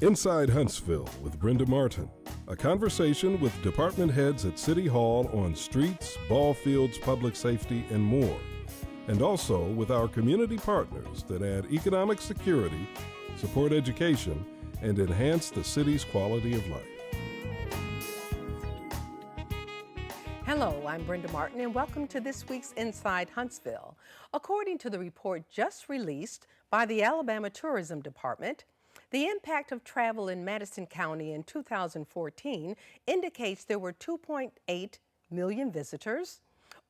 Inside Huntsville with Brenda Martin, a conversation with department heads at City Hall on streets, ball fields, public safety, and more. And also with our community partners that add economic security, support education, and enhance the city's quality of life. Hello, I'm Brenda Martin, and welcome to this week's Inside Huntsville. According to the report just released by the Alabama Tourism Department, the impact of travel in Madison County in 2014 indicates there were 2.8 million visitors,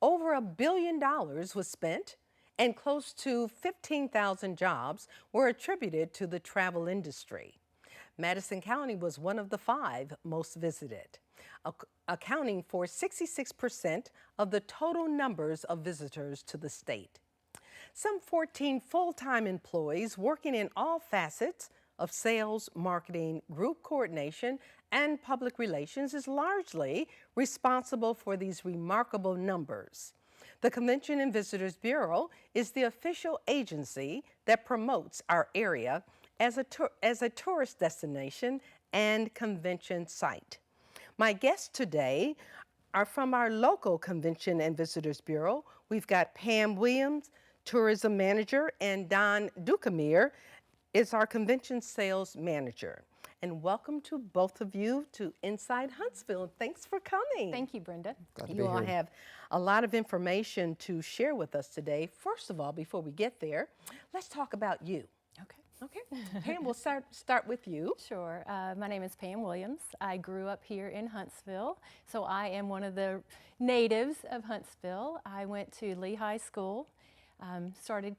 over $1 billion was spent, and close to 15,000 jobs were attributed to the travel industry. Madison County was one of the 5 most visited, accounting for 66% of the total numbers of visitors to the state. Some 14 full-time employees working in all facets of sales, marketing, group coordination, and public relations is largely responsible for these remarkable numbers. The Convention and Visitors Bureau is the official agency that promotes our area as a tourist destination and convention site. My guests today are from our local Convention and Visitors Bureau. We've got Pam Williams, Tourism Manager, and Don Dukemineer is our Convention Sales Manager. And welcome to both of you to Inside Huntsville. Thanks for coming. Thank you, Brenda. Glad to be You all here. have a lot of information to share with us today. First of all, before we get there, let's talk about you. Okay. Okay, Pam, we'll start with you. Sure. My name is Pam Williams. I grew up here in Huntsville, so I am one of the natives of Huntsville. I went to Lee High School, started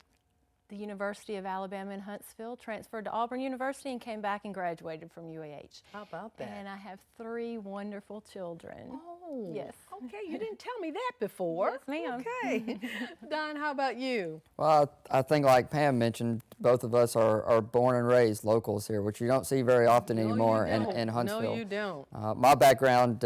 the University of Alabama in Huntsville, transferred to Auburn University, and came back and graduated from UAH. How about that? And I have 3 wonderful children. Oh, yes. Okay, you didn't tell me that before. Yes, ma'am. Okay. Don, how about you? Well, I think like Pam mentioned, both of us are born and raised locals here, which you don't see very often anymore in Huntsville. No, you don't. My background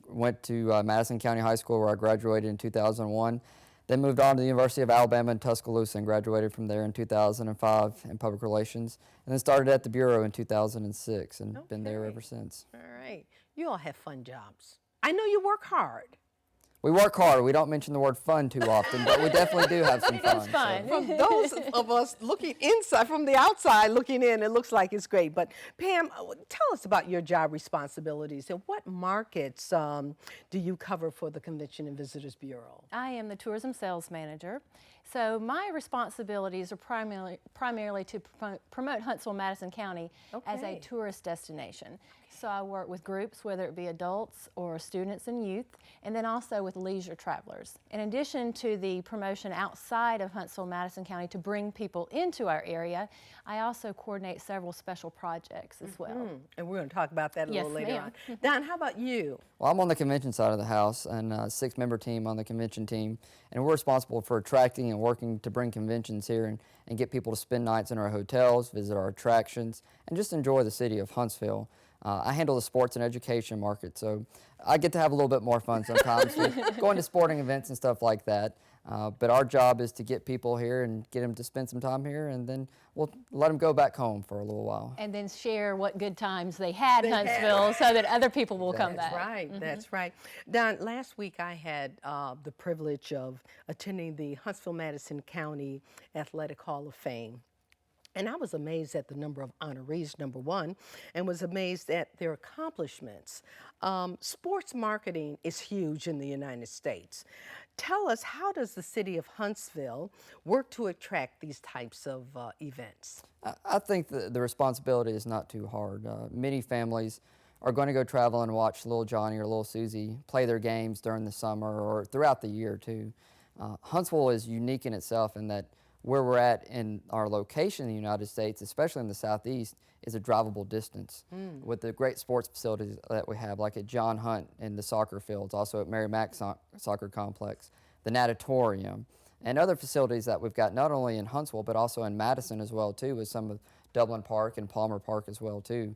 went to Madison County High School, where I graduated in 2001. Then moved on to the University of Alabama in Tuscaloosa and graduated from there in 2005 in public relations. And then started at the Bureau in 2006 and been there ever since. All right. You all have fun jobs. I know you work hard. We work hard. We don't mention the word fun too often, but we definitely do have some fun. It's fun. From those of us looking inside, from the outside looking in, it looks like it's great. But Pam, tell us about your job responsibilities and what markets do you cover for the Convention and Visitors Bureau? I am the Tourism Sales Manager. So my responsibilities are primarily to promote Huntsville-Madison County as a tourist destination. So I work with groups, whether it be adults or students and youth, and then also with leisure travelers. In addition to the promotion outside of Huntsville-Madison County to bring people into our area, I also coordinate several special projects as well. And we're going to talk about that a Yes, little later ma'am. on. Don, how about you? Well, I'm on the convention side of the house and a 6-member team on the convention team, and we're responsible for attracting and working to bring conventions here and get people to spend nights in our hotels, visit our attractions, and just enjoy the city of Huntsville. I handle the sports and education market, so I get to have a little bit more fun sometimes with going to sporting events and stuff like that. But our job is to get people here and get them to spend some time here, and then we'll let them go back home for a little while. And then share what good times they had in Huntsville so that other people will come back. That's right, that's right. Don, last week I had the privilege of attending the Huntsville-Madison County Athletic Hall of Fame. And I was amazed at the number of honorees, number one, and was amazed at their accomplishments. Sports marketing is huge in the United States. Tell us, how does the city of Huntsville work to attract these types of events? I think the responsibility is not too hard. Many families are going to go travel and watch little Johnny or little Susie play their games during the summer or throughout the year too. Huntsville is unique in itself in that where we're at in our location in the United States, especially in the Southeast, is a drivable distance with the great sports facilities that we have, like at John Hunt in the soccer fields, also at Mary Mack Soccer Complex, the Natatorium, and other facilities that we've got not only in Huntsville, but also in Madison as well too, with some of Dublin Park and Palmer Park as well too.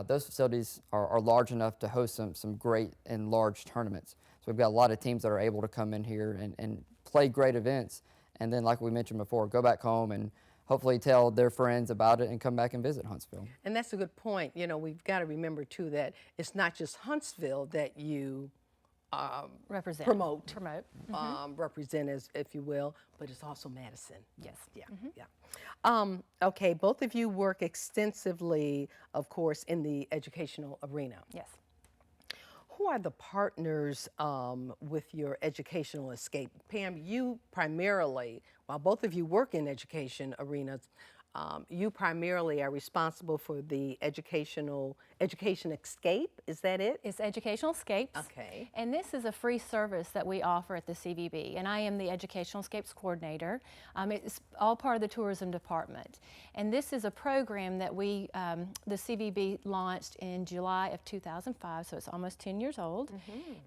Those facilities are large enough to host some great and large tournaments. So we've got a lot of teams that are able to come in here and play great events. And then, like we mentioned before, go back home and hopefully tell their friends about it and come back and visit Huntsville. And that's a good point. You know, we've got to remember too that it's not just Huntsville that you Represent. promote, represent, as if you will, but it's also Madison. Yes. Yeah, yeah. Okay, both of you work extensively, of course, in the educational arena. Yes. Who are the partners with your educational escape? Pam, you primarily, while both of you work in education arenas, you primarily are responsible for the education escape. Is that it? It's Educational Escapes. Okay. And this is a free service that we offer at the CVB, and I am the Educational Escapes Coordinator. It's all part of the tourism department. And this is a program that we, the CVB launched in July of 2005, so it's almost 10 years old.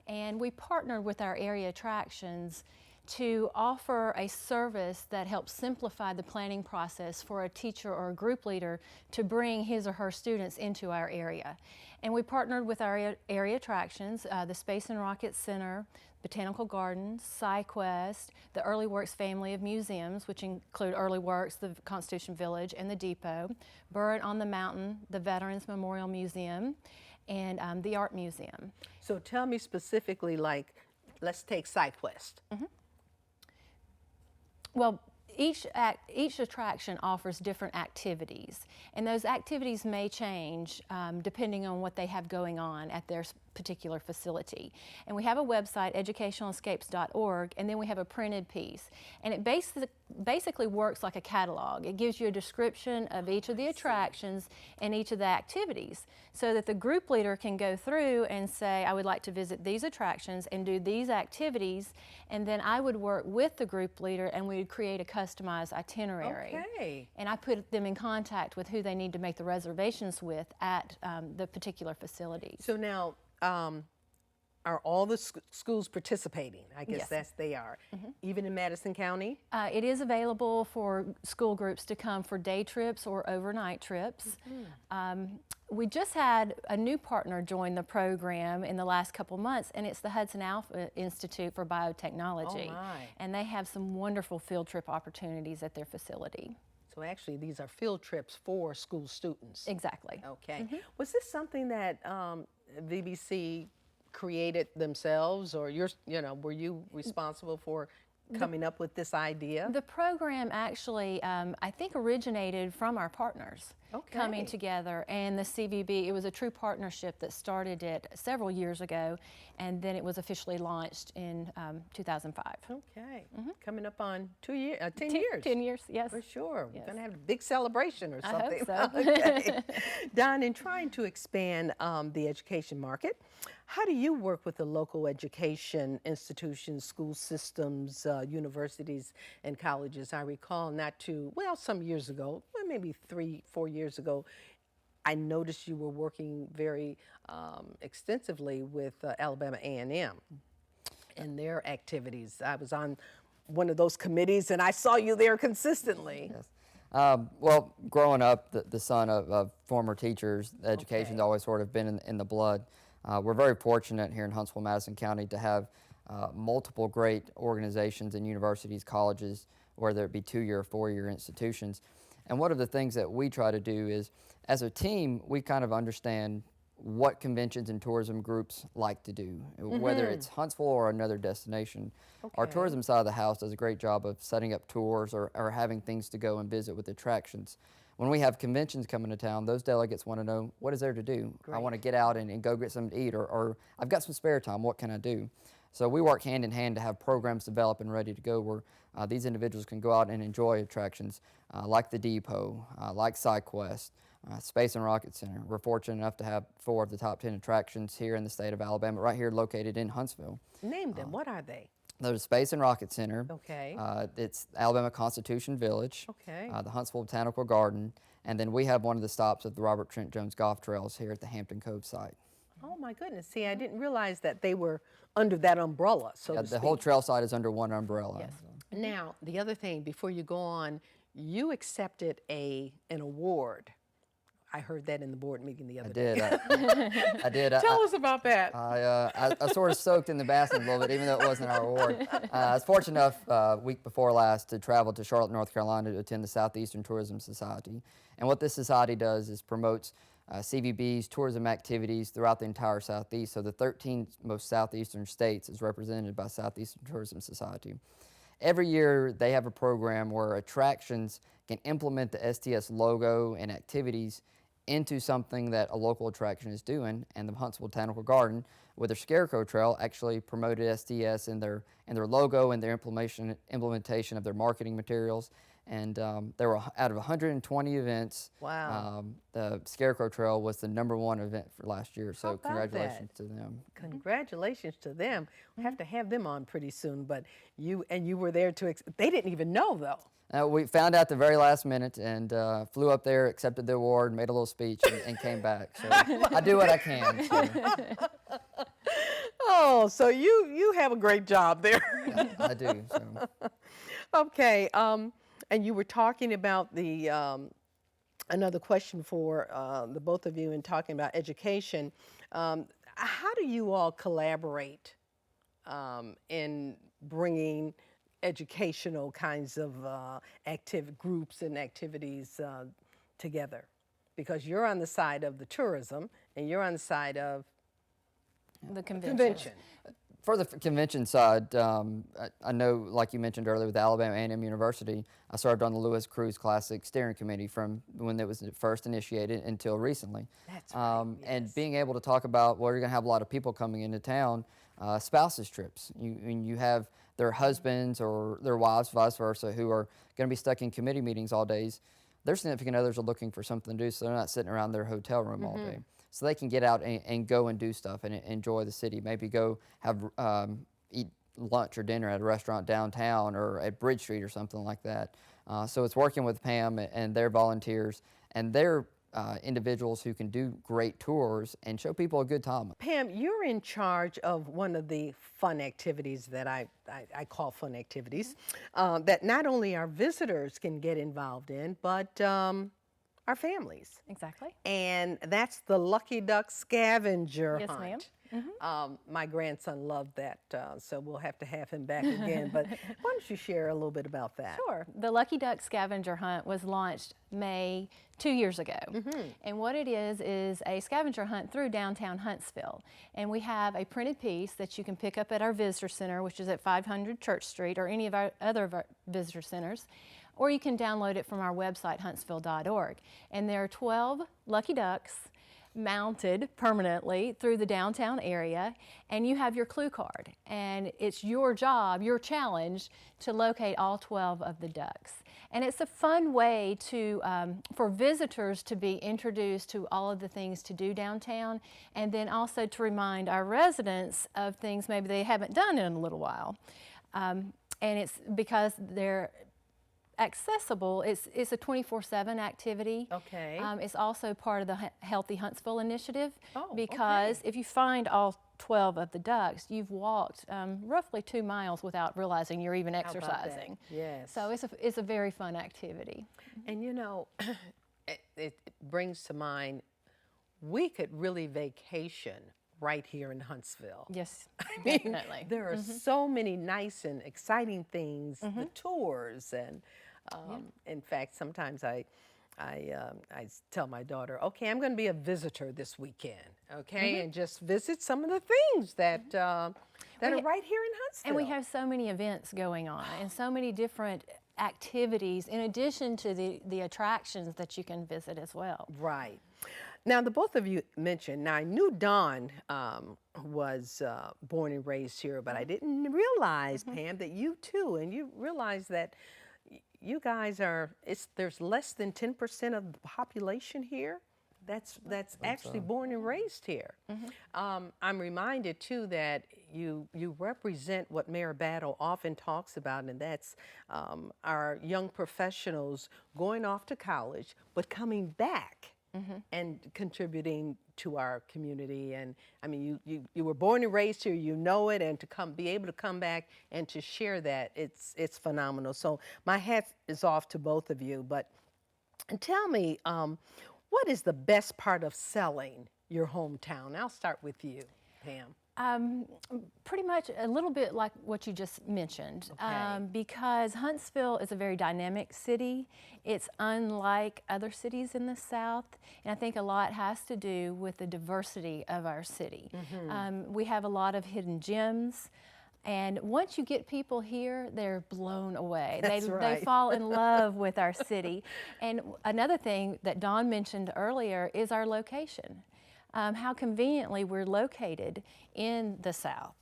And we partnered with our area attractions to offer a service that helps simplify the planning process for a teacher or a group leader to bring his or her students into our area. And we partnered with our area attractions, the Space and Rocket Center, Botanical Gardens, SciQuest, the Early Works family of museums, which include Early Works, the Constitution Village, and the Depot, Burnt on the Mountain, the Veterans Memorial Museum, and the Art Museum. So tell me specifically, like, let's take SciQuest. Well, each attraction offers different activities, and those activities may change depending on what they have going on at their particular facility. And we have a website, educationalescapes.org, and then we have a printed piece. And it basically works like a catalog. It gives you a description of each of the attractions and each of the activities, so that the group leader can go through and say, I would like to visit these attractions and do these activities, and then I would work with the group leader and we would create a customized itinerary. Okay. And I put them in contact with who they need to make the reservations with at the particular facilities. So now, are all the schools participating? I guess Yes. they are. Even in Madison County? It is available for school groups to come for day trips or overnight trips. We just had a new partner join the program in the last couple months, and it's the Hudson Alpha Institute for Biotechnology. Oh my. And they have some wonderful field trip opportunities at their facility. So actually, these are field trips for school students. Exactly. Okay. Was this something that VBC created themselves, or were you responsible for coming up with this idea? The program actually, I think, originated from our partners coming together, and the CVB. It was a true partnership that started it several years ago, and then it was officially launched in 2005. Okay. Coming up on 10 years. 10 years, yes. For sure. Yes. We're going to have a big celebration or I something. hope so. Okay. Don, in trying to expand the education market, how do you work with the local education institutions, school systems, universities, and colleges? I recall some years ago, maybe 3-4 years ago, I noticed you were working very extensively with Alabama A&M and their activities. I was on one of those committees, and I saw you there consistently. Yes. Well, growing up, the son of former teachers, education's always sort of been in the blood. We're very fortunate here in Huntsville, Madison County to have multiple great organizations and universities, colleges, whether it be 2-year or 4-year institutions. And one of the things that we try to do is, as a team, we kind of understand what conventions and tourism groups like to do, whether it's Huntsville or another destination. Our tourism side of the house does a great job of setting up tours or having things to go and visit with attractions. When we have conventions coming to town, those delegates want to know, what is there to do? I want to get out and go get something to eat, or I've got some spare time, what can I do? So we work hand in hand to have programs developed and ready to go where these individuals can go out and enjoy attractions like the Depot, like SciQuest, Space and Rocket Center. We're fortunate enough to have 4 of the top 10 attractions here in the state of Alabama, right here located in Huntsville. Name them. What are they? There's Space and Rocket Center. Okay. It's Alabama Constitution Village. Okay. The Huntsville Botanical Garden. And then we have one of the stops at the Robert Trent Jones Golf Trails here at the Hampton Cove site. Oh my goodness. See, I didn't realize that they were under that umbrella, so to The speak. whole trail site is under one umbrella. Yes. Now, the other thing, before you go on, you accepted an award. I heard that in the board meeting the other I day. did. I did. Tell us about that. I sort of soaked in the basin a little bit, even though it wasn't our award. I was fortunate enough week before last to travel to Charlotte, North Carolina to attend the Southeastern Tourism Society. And what this society does is promotes CVB's tourism activities throughout the entire Southeast. So the 13 most Southeastern states is represented by Southeastern Tourism Society. Every year they have a program where attractions can implement the STS logo and activities into something that a local attraction is doing, and the Huntsville Botanical Garden with their Scarecrow Trail actually promoted STS in their logo and their implementation of their marketing materials. And there were, out of 120 events, wow. The Scarecrow Trail was the #1 event for last year. How So about congratulations that? to them. Congratulations to them. We'll have to have them on pretty soon. But you were there to. They didn't even know though. We found out the very last minute and flew up there, accepted the award, made a little speech, and came back. So I do what I can. So. Oh, so you have a great job there. I do. So. Okay. And you were talking about the another question for the both of you in talking about education. How do you all collaborate in bringing educational kinds of groups and activities together? Because you're on the side of the tourism and you're on the side of The convention. convention. For the convention side, I know, like you mentioned earlier, with Alabama A&M University, I served on the Lewis Cruise Classic Steering Committee from when it was first initiated until recently. That's right, And yes. being able to talk about, well, you're going to have a lot of people coming into town, spouses trips. You have their husbands or their wives, vice versa, who are going to be stuck in committee meetings all days. Their significant others are looking for something to do, so they're not sitting around their hotel room all day. So they can get out and go and do stuff and enjoy the city. Maybe go have eat lunch or dinner at a restaurant downtown or at Bridge Street or something like that. So it's working with Pam and their volunteers and their individuals who can do great tours and show people a good time. Pam, you're in charge of one of the fun activities that I call fun activities that not only our visitors can get involved in, but our families. Exactly. And that's the Lucky Duck scavenger Yes, hunt. ma'am. My grandson loved that, so we'll have to have him back again. But why don't you share a little bit about that? Sure. The Lucky Duck Scavenger Hunt was launched May 2 years ago. And what it is a scavenger hunt through downtown Huntsville. And we have a printed piece that you can pick up at our visitor center, which is at 500 Church Street, or any of our other visitor centers. Or you can download it from our website, huntsville.org. And there are 12 lucky ducks mounted permanently through the downtown area, and you have your clue card. And it's your job, your challenge, to locate all 12 of the ducks. And it's a fun way to, for visitors to be introduced to all of the things to do downtown, and then also to remind our residents of things maybe they haven't done in a little while. And it's because they're accessible. It's a 24/7 activity. Okay. It's also part of the Healthy Huntsville initiative, Oh, because okay. if you find all 12 of the ducks, you've walked roughly 2 miles without realizing you're even How about that? exercising. Yes. So it's a very fun activity. And you know, it brings to mind, we could really vacation right here in Huntsville. Yes, I mean, definitely. there are so many nice and exciting things, the tours, and in fact, sometimes I tell my daughter, okay, I'm going to be a visitor this weekend, okay, and just visit some of the things that that are right here in Huntsville. And we have so many events going on and so many different activities in addition to the attractions that you can visit as well. Right. Now, the both of you mentioned, now I knew Dawn was born and raised here, but I didn't realize, Pam, that you too, and you realize that you guys are, there's less than 10% of the population here that's actually born and raised here. I'm reminded too that you represent what Mayor Battle often talks about, and that's our young professionals going off to college, but coming back and contributing to our community. And I mean, you were born and raised here, you know it, and to be able to come back and to share that, it's phenomenal. So my hat is off to both of you. But tell me, What is the best part of selling your hometown? I'll start with you, Pam. Pretty much a little bit like what you just mentioned, Okay. because Huntsville is a very dynamic city. It's unlike other cities in the South, and I think a lot has to do with the diversity of our city. We have a lot of hidden gems. And once you get people here, they're blown away. That's They right. fall in love with our city. And another thing that Dawn mentioned earlier is our location. How conveniently we're located in the South,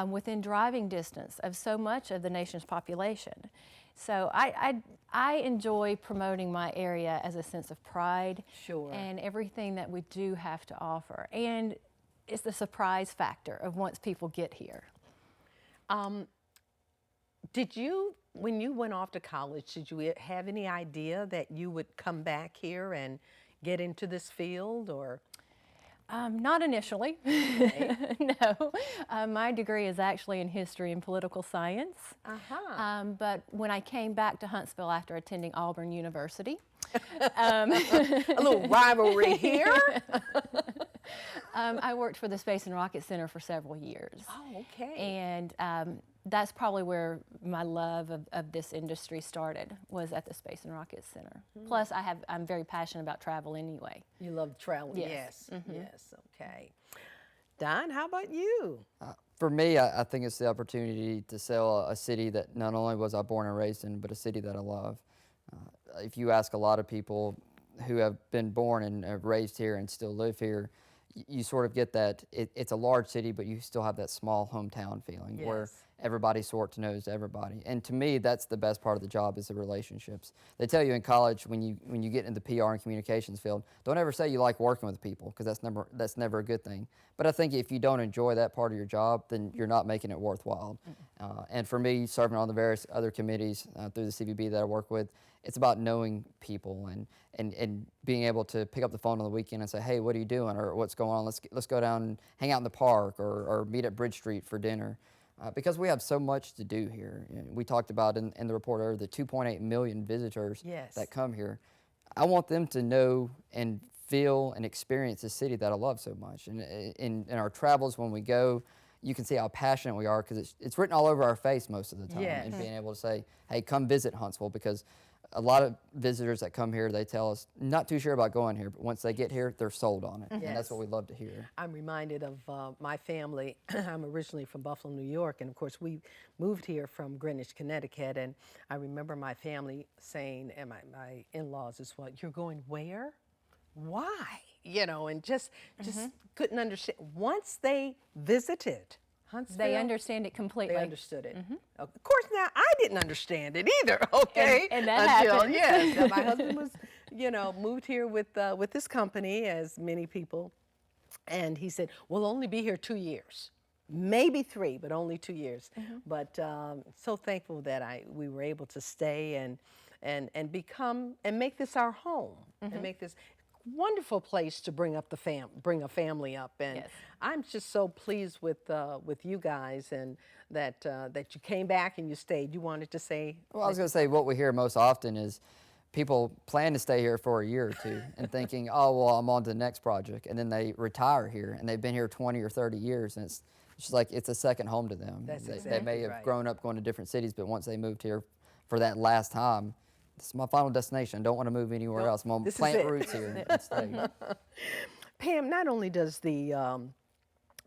within driving distance of so much of the nation's population. So I enjoy promoting my area as a sense of pride. Sure. And everything that we do have to offer. And it's the surprise factor of once people get here. Did you, when you went off to college, did you have any idea that you would come back here and get into this field, or? Not initially, Okay. no. My degree is actually in history and political science. But when I came back to Huntsville after attending Auburn University, A little rivalry here. I worked for the Space and Rocket Center for several years. Oh, okay. And that's probably where my love of this industry started, was at the Space and Rocket Center. Plus, I'm very passionate about travel anyway. You love travel, Yes. yes. Yes, okay. Don, how about you? For me, I think it's the opportunity to sell a city that not only was I born and raised in, but a city that I love. If you ask a lot of people who have been born and have raised here and still live here, you sort of get that it's a large city, but you still have that small hometown feeling where Yes. everybody sort of knows everybody. And to me, that's the best part of the job, is the relationships. They tell you in college, when you get into the PR and communications field, don't ever say you like working with people, because that's never a good thing. But I think if you don't enjoy that part of your job, then you're not making it worthwhile. And for me, serving on the various other committees through the CVB that I work with, it's about knowing people and being able to pick up the phone on the weekend and say, hey, what are you doing, or what's going on? Let's go down and hang out in the park, or meet at Bridge Street for dinner. Because we have so much to do here. We talked about in the report earlier the 2.8 million visitors Yes. that come here. I want them to know and feel and experience the city that I love so much. And in our travels, when we go, you can see how passionate we are, because it's written all over our face most of the time. Yes. And being able to say, hey, come visit Huntsville, because a lot of visitors that come here, they tell us, not too sure about going here, but once they get here, they're sold on it. And that's Yes. what we love to hear. I'm reminded of my family. I'm originally from Buffalo, New York, and of course we moved here from Greenwich, Connecticut, and I remember my family saying, and my in-laws as well, you're going where? Why? You know, and just couldn't understand. Once they visited Huntsville, They understand it completely. they understood it. Of course, now I didn't understand it either. Okay, And that until happens. yes, my husband was, moved here with this company, as many people, and he said, "We'll only be here 2 years, maybe 3, but only 2 years." But so thankful that we were able to stay and become and make this our home and make this wonderful place to bring a family up, and Yes. I'm just so pleased with you guys, and that you came back and you stayed. You wanted to say? Well, I was going to say, what we hear most often is people plan to stay here for a year or two and thinking, oh, well, I'm on to the next project. And then they retire here, and they've been here 20 or 30 years, and it's just like it's a second home to them. That's They may exactly have right. grown up going to different cities, but once they moved here for that last time, this is my final destination. I don't want to move anywhere Nope, else. I'm going to this is plant it. roots here and stay. Pam, not only does the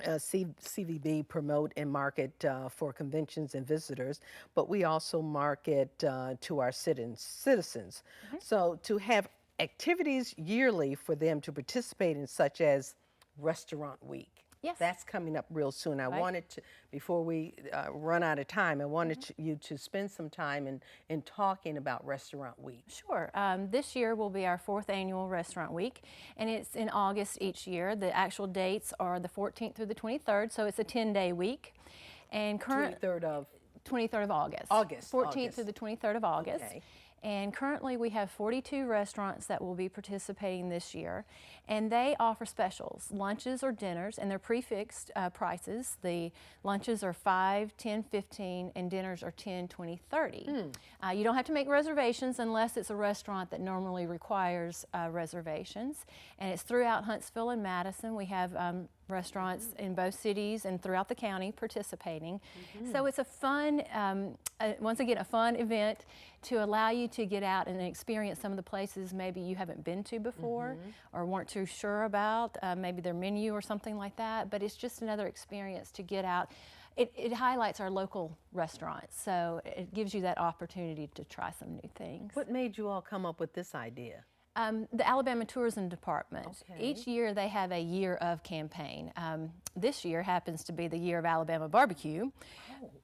CVB promote and market for conventions and visitors, but we also market to our citizens. So to have activities yearly for them to participate in, such as Restaurant Week. Yes. That's coming up real soon. I Right. wanted to, before we run out of time, I wanted you to spend some time in talking about Restaurant Week. Sure. This year will be our 4th annual Restaurant Week, and it's in August each year. The actual dates are the 14th through the 23rd, so it's a 10-day week. And 23rd of 23rd of August. August, 14th August. through the 23rd of August. Okay. And currently we have 42 restaurants that will be participating this year, and they offer specials, lunches or dinners, and they're prefixed prices. The lunches are $5, $10, $15, and dinners are $10, $20, $30. You don't have to make reservations unless it's a restaurant that normally requires reservations, and it's throughout Huntsville and Madison. We have restaurants in both cities and throughout the county participating. So it's a fun, once again, a fun event to allow you to get out and experience some of the places maybe you haven't been to before or weren't too sure about, maybe their menu or something like that, but it's just another experience to get out. It highlights our local restaurants, so it gives you that opportunity to try some new things. What made you all come up with this idea? The Alabama Tourism Department. Okay. Each year they have a year of campaign. This year happens to be the year of Alabama barbecue,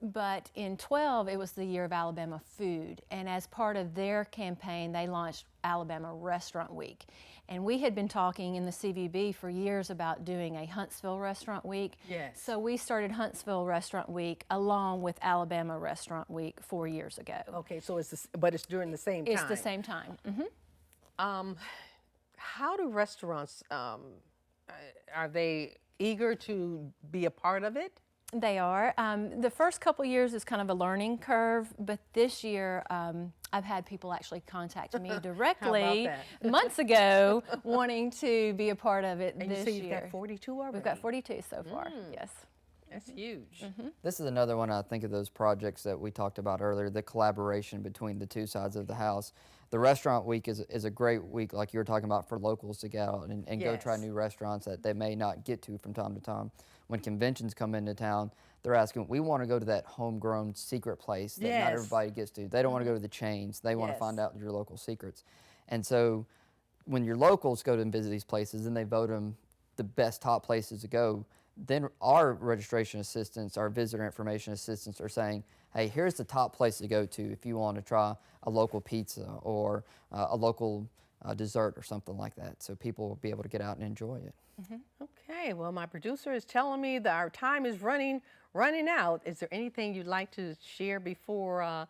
but in 12 it was the year of Alabama food, and as part of their campaign they launched Alabama Restaurant Week. And we had been talking in the CVB for years about doing a Huntsville Restaurant Week. Yes. So we started Huntsville Restaurant Week along with Alabama Restaurant Week 4 years ago. Okay, so but it's during the same time. It's the same time. How do restaurants, are they eager to be a part of it? They are. The first couple years is kind of a learning curve, but this year I've had people actually contact me directly months ago wanting to be a part of it And this you say year. you've got 42 already? We've got 42 so far, yes. That's huge. This is another one, I think, of those projects that we talked about earlier, the collaboration between the two sides of the house. The restaurant week is a great week, like you were talking about, for locals to get out and go try new restaurants that they may not get to from time to time. When conventions come into town, they're asking, we want to go to that homegrown secret place that not everybody gets to. They don't want to go to the chains. They want to find out your local secrets. And so when your locals go to and visit these places and they vote them the best top places to go, then our registration assistants, our visitor information assistants are saying, hey, here's the top place to go to if you want to try a local pizza or a local dessert or something like that. So people will be able to get out and enjoy it. Okay, well, my producer is telling me that our time is running out. Is there anything you'd like to share before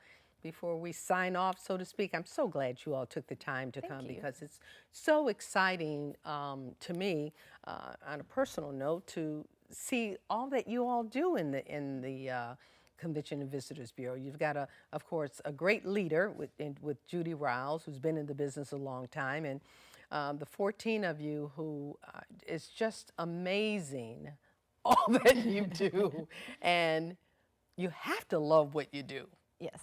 we sign off, so to speak? I'm so glad you all took the time to come because it's so exciting to me, on a personal note, to see all that you all do in the Convention and Visitors Bureau. You've got, of course, a great leader with Judy Riles, who's been in the business a long time, and the 14 of you who is just amazing, all that you do, and you have to love what you do. Yes.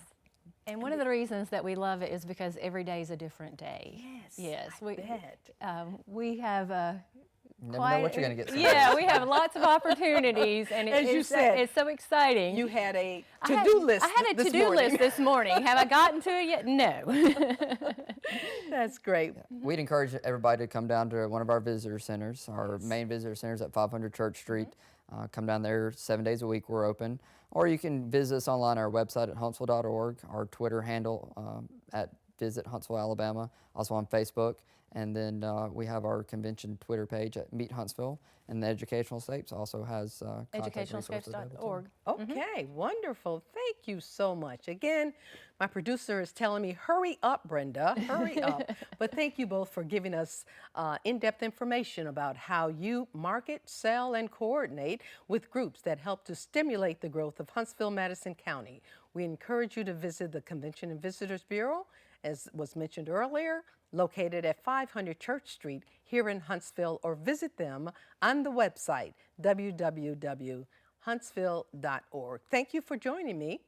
And one of the reasons that we love it is because every day is a different day. Yes, I bet. We have Never know what you're going to get. Yeah, we have lots of opportunities, and As you said, it's so exciting. You had a to-do list. I had a to-do list this morning. Have I gotten to it yet? No. That's great. We'd encourage everybody to come down to one of our visitor centers. Our main visitor center is at 500 Church Street. Come down there 7 days a week, we're open. Or you can visit us online, our website at huntsville.org, our Twitter handle at Visit Huntsville, Alabama, also on Facebook. And then we have our convention Twitter page at Meet Huntsville. And the Educational Scapes also has educationalscapes.org. Okay, wonderful. Thank you so much. Again, my producer is telling me, hurry up, Brenda, hurry up. But thank you both for giving us in-depth information about how you market, sell, and coordinate with groups that help to stimulate the growth of Huntsville, Madison County. We encourage you to visit the Convention and Visitors Bureau, as was mentioned earlier, located at 500 Church Street here in Huntsville, or visit them on the website, www.huntsville.org. Thank you for joining me.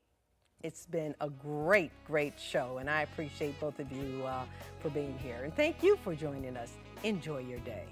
It's been a great, great show, and I appreciate both of you for being here. And thank you for joining us. Enjoy your day.